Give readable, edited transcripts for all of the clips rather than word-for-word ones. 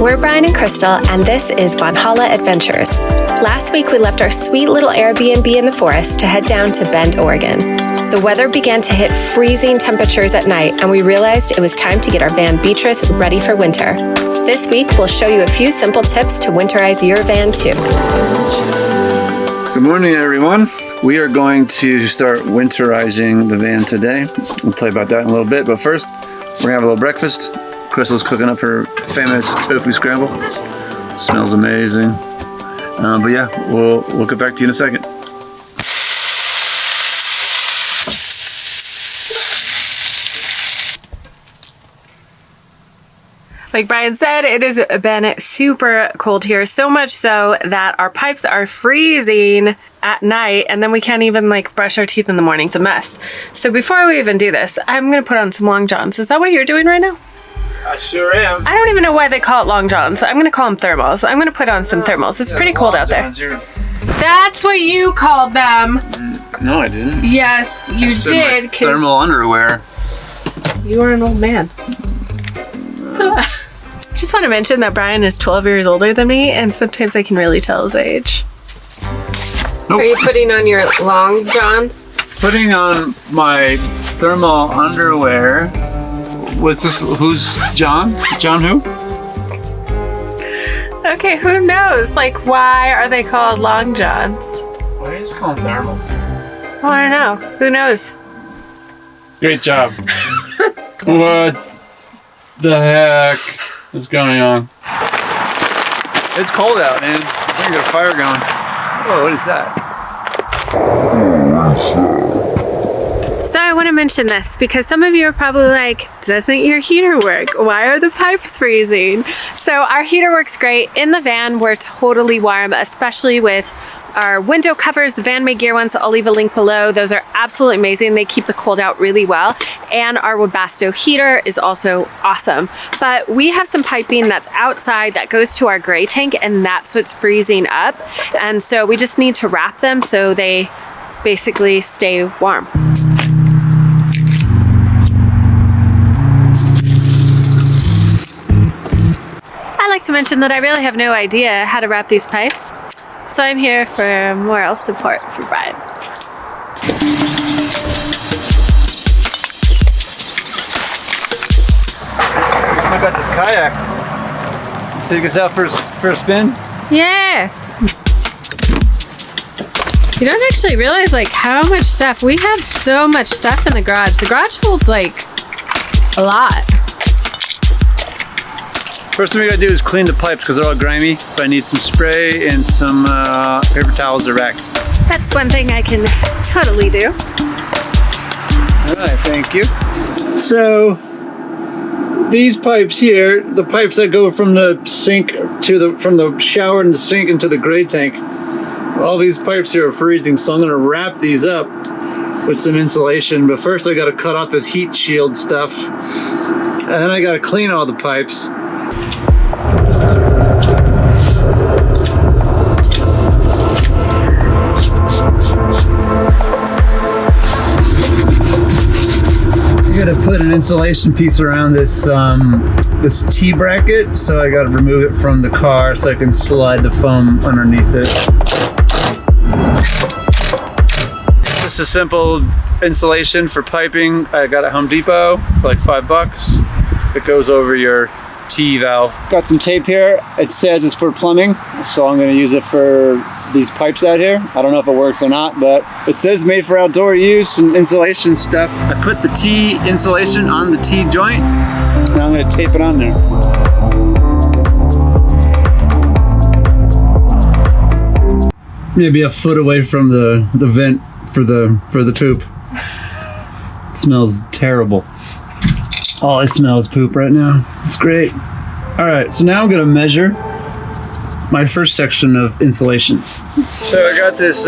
We're Brian and Crystal, and this is Valhalla Adventures. Last week, we left our sweet little Airbnb in the forest to head down to Bend, Oregon. The weather began to hit freezing temperatures at night, and we realized it was time to get our van Beatrice ready for winter. This week, we'll show you a few simple tips to winterize your van too. Good morning, everyone. We are going to start winterizing the van today. I'll tell you about that in a little bit, but first, we're gonna have a little breakfast. Crystal's cooking up her famous tofu scramble. Smells amazing. But yeah, we'll get back to you in a second. Like Brian said, it has been super cold here, so much so that our pipes are freezing at night, and then we can't even like brush our teeth in the morning. It's a mess. So before we even do this, I'm gonna put on some long johns. Is that what you're doing right now? I sure am. I don't even know why they call it long johns. I'm gonna call them thermals. I'm gonna put on some thermals. It's pretty cold out there. That's what you called them. No, I didn't. Yes, you did. Thermal underwear. You are an old man. Just want to mention that Brian is 12 years older than me, and sometimes I can really tell his age. Nope. Are you putting on your long johns? Putting on my thermal underwear. What's this? Who's John? John who? Okay, who knows? Like, why are they called long johns? Why are you just calling thermals? I don't know. Who knows? Great job. What the heck is going on? It's cold out, man. I got a fire going. Oh, what is that? So I want to mention this because some of you are probably like, doesn't your heater work? Why are the pipes freezing? So our heater works great. In the van, we're totally warm, especially with our window covers, the Van Made Gear ones. So I'll leave a link below. Those are absolutely amazing. They keep the cold out really well. And our Webasto heater is also awesome. But we have some piping that's outside that goes to our gray tank, and that's what's freezing up. And so we just need to wrap them so they basically stay warm. I like to mention that I really have no idea how to wrap these pipes. So I'm here for moral support for Brian. I got this kayak. Take us out for a spin? Yeah. You don't actually realize like how much stuff. We have so much stuff in the garage. The garage holds like a lot. First thing we gotta do is clean the pipes because they're all grimy. So I need some spray and some paper towels or racks. That's one thing I can totally do. All right, thank you. So these pipes here, the pipes that go from the sink to from the shower and the sink into the gray tank, all these pipes here are freezing. So I'm gonna wrap these up with some insulation. But first I gotta cut off this heat shield stuff. And then I gotta clean all the pipes. To put an insulation piece around this this T-bracket, so I got to remove it from the car so I can slide the foam underneath it. Just a simple insulation for piping. I got at Home Depot for like $5. It goes over your T valve. Got some tape here. It says it's for plumbing, so I'm going to use it for these pipes out here. I don't know if it works or not, but it says made for outdoor use and insulation stuff. I put the T insulation on the T joint, and I'm going to tape it on there. Maybe a foot away from the vent for the poop. It smells terrible. All I smell is poop right now. It's great. All right, so now I'm going to measure my first section of insulation. So I got this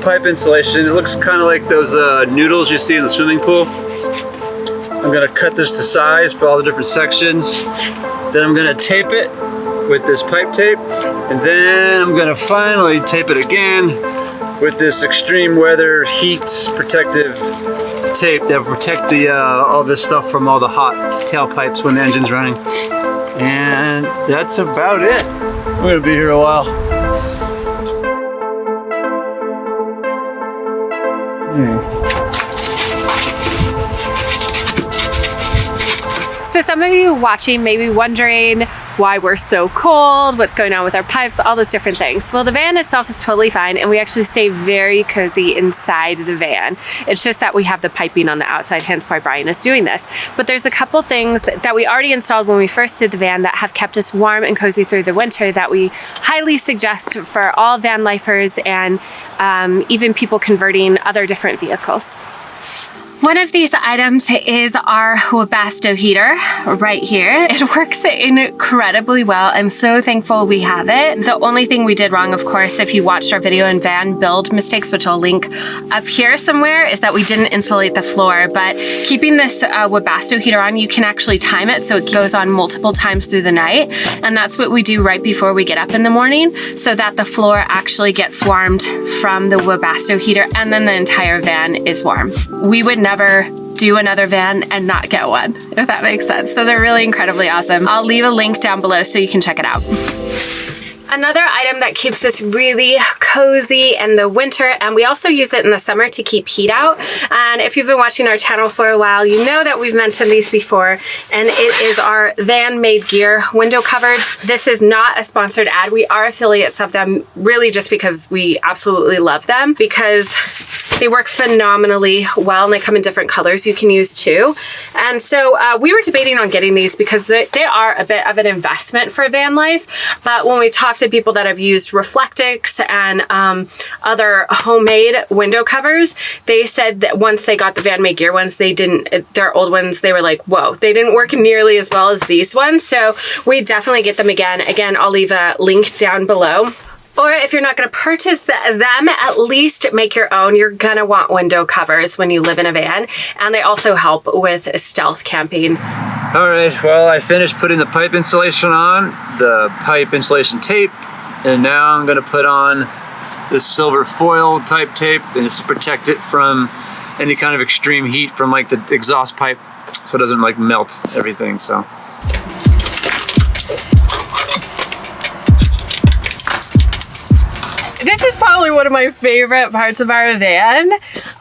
pipe insulation. It looks kind of like those noodles you see in the swimming pool. I'm gonna cut this to size for all the different sections. Then I'm gonna tape it with this pipe tape. And then I'm gonna finally tape it again with this extreme weather heat protective tape that will protect the all this stuff from all the hot tailpipes when the engine's running. And that's about it. We're gonna be here a while. So some of you watching may be wondering why we're so cold, what's going on with our pipes, all those different things. Well, the van itself is totally fine, and we actually stay very cozy inside the van. It's just that we have the piping on the outside, hence why Brian is doing this. But there's a couple things that we already installed when we first did the van that have kept us warm and cozy through the winter that we highly suggest for all van lifers and even people converting other different vehicles. One of these items is our Webasto heater right here. It works incredibly well. I'm so thankful we have it. The only thing we did wrong, of course, if you watched our video in van build mistakes, which I'll link up here somewhere, is that we didn't insulate the floor. But keeping this Webasto heater on, you can actually time it so it goes on multiple times through the night. And that's what we do right before we get up in the morning so that the floor actually gets warmed from the Webasto heater and then the entire van is warm. We would never do another van and not get one, if that makes sense. So they're really incredibly awesome. I'll leave a link down below so you can check it out. Another item that keeps us really cozy in the winter, and we also use it in the summer to keep heat out. And if you've been watching our channel for a while, you know that we've mentioned these before, and it is our Van Made Gear window covers. This is not a sponsored ad. We are affiliates of them really just because we absolutely love them, because they work phenomenally well and they come in different colors you can use too. And so we were debating on getting these because they are a bit of an investment for van life. But when we talked to people that have used Reflectix and other homemade window covers, they said that once they got the Van Made Gear ones, their old ones, they were like, whoa, they didn't work nearly as well as these ones. So we definitely get them again. Again, I'll leave a link down below. Or if you're not going to purchase them, at least make your own. You're going to want window covers when you live in a van. And they also help with stealth camping. All right, well, I finished putting the pipe insulation on, the pipe insulation tape, and now I'm going to put on this silver foil type tape and just protect it from any kind of extreme heat from like the exhaust pipe so it doesn't like melt everything, so. This is probably one of my favorite parts of our van.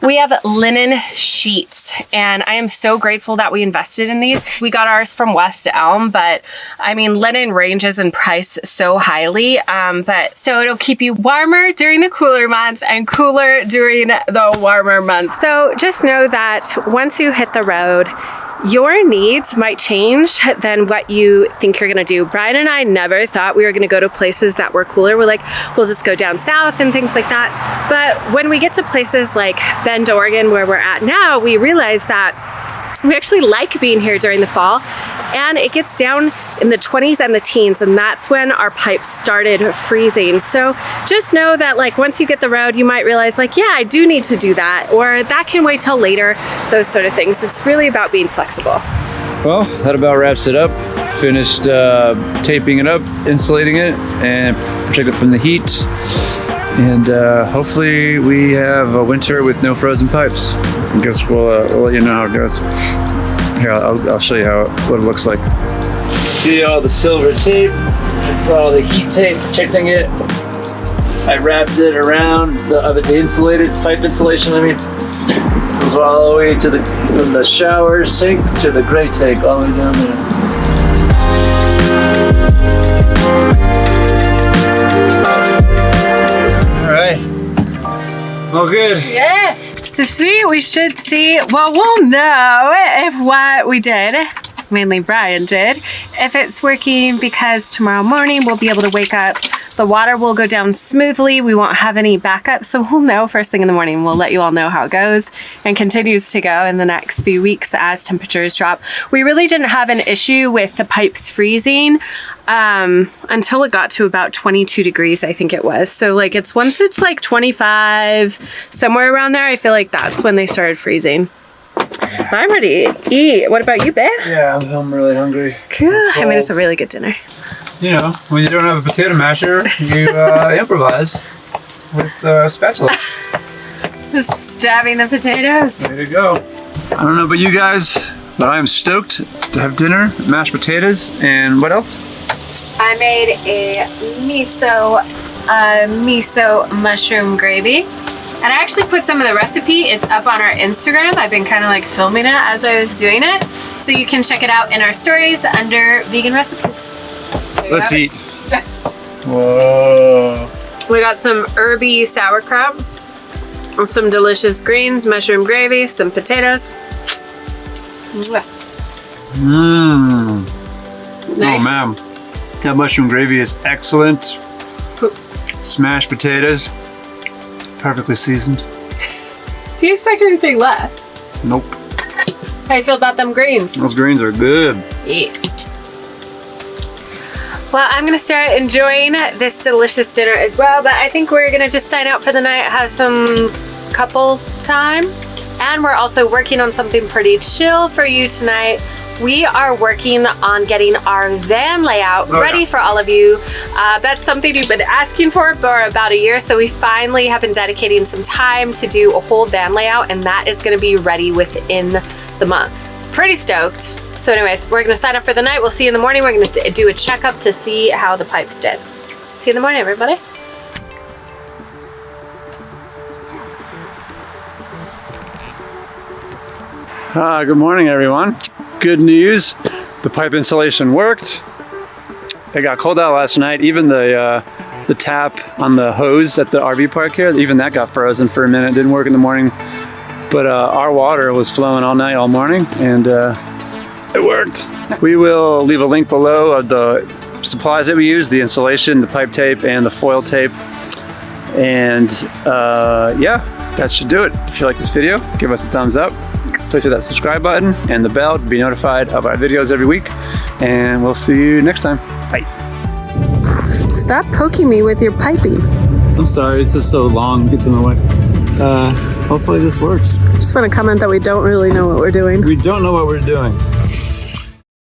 We have linen sheets, and I am so grateful that we invested in these. We got ours from West Elm, but I mean, linen ranges in price so highly, so it'll keep you warmer during the cooler months and cooler during the warmer months. So just know that once you hit the road, your needs might change than what you think you're gonna do. Brian and I never thought we were gonna go to places that were cooler. We're like, we'll just go down south and things like that. But when we get to places like Bend, Oregon, where we're at now, we realize that we actually like being here during the fall, and it gets down in the 20s and the teens, and that's when our pipes started freezing. So just know that like once you get the road, you might realize like, yeah, I do need to do that, or that can wait till later, those sort of things. It's really about being flexible. Well, that about wraps it up. Finished taping it up, insulating it, and protect it from the heat. And hopefully we have a winter with no frozen pipes. I guess we'll let you know how it goes. Here, I'll show you what it looks like. See all the silver tape. It's all the heat tape protecting it. I wrapped it around the insulated pipe insulation. I mean, it goes all the way to from the shower sink to the gray tank, all the way down there. Oh, good. Yeah. So sweet, we should see, well, we'll know if what we did, mainly Brian did, if it's working, because tomorrow morning we'll be able to wake up, the water will go down smoothly, we won't have any backup, so we'll know first thing in the morning. We'll let you all know how it goes and continues to go in the next few weeks as temperatures drop. We really didn't have an issue with the pipes freezing until it got to about 22 degrees, I think it was. So like once it's like 25, somewhere around there, I feel like that's when they started freezing. I'm ready to eat. What about you, babe? Yeah, I'm really hungry. Cool. I made us a really good dinner. You know, when you don't have a potato masher, you improvise with a spatula. Just stabbing the potatoes. There you go. I don't know about you guys, But I am stoked to have dinner, mashed potatoes, and what else? I made a miso mushroom gravy. And I actually put some of the recipe, it's up on our Instagram. I've been kind of like filming it as I was doing it. So you can check it out in our stories under vegan recipes. Let's eat. Whoa. We got some herby sauerkraut, some delicious greens, mushroom gravy, some potatoes. Mmm. Nice. Oh man, that mushroom gravy is excellent. Smashed potatoes, perfectly seasoned. Do you expect anything less? Nope. How you feel about them greens? Those greens are good. Yeah. Well, I'm gonna start enjoying this delicious dinner as well, but I think we're gonna just sign out for the night, have some couple time, and we're also working on something pretty chill for you tonight. We are working on getting our van layout ready for all of you. That's something you've been asking for about a year, so we finally have been dedicating some time to do a whole van layout, and that is gonna be ready within the month. Pretty stoked. So anyways, we're gonna sign up for the night. We'll see you in the morning. We're gonna do a checkup to see how the pipes did. See you in the morning, everybody. Good morning, everyone. Good news, the pipe installation worked. It got cold out last night. Even the tap on the hose at the RV park here, even that got frozen for a minute. Didn't work in the morning. But our water was flowing all night, all morning, and it worked. We will leave a link below of the supplies that we use, the insulation, the pipe tape, and the foil tape. And yeah, that should do it. If you like this video, give us a thumbs up. Click that subscribe button and the bell to be notified of our videos every week. And we'll see you next time. Bye. Stop poking me with your piping. I'm sorry, it's just so long, it gets in the way. Hopefully this works. Just want to comment that we don't really know what we're doing. We don't know what we're doing.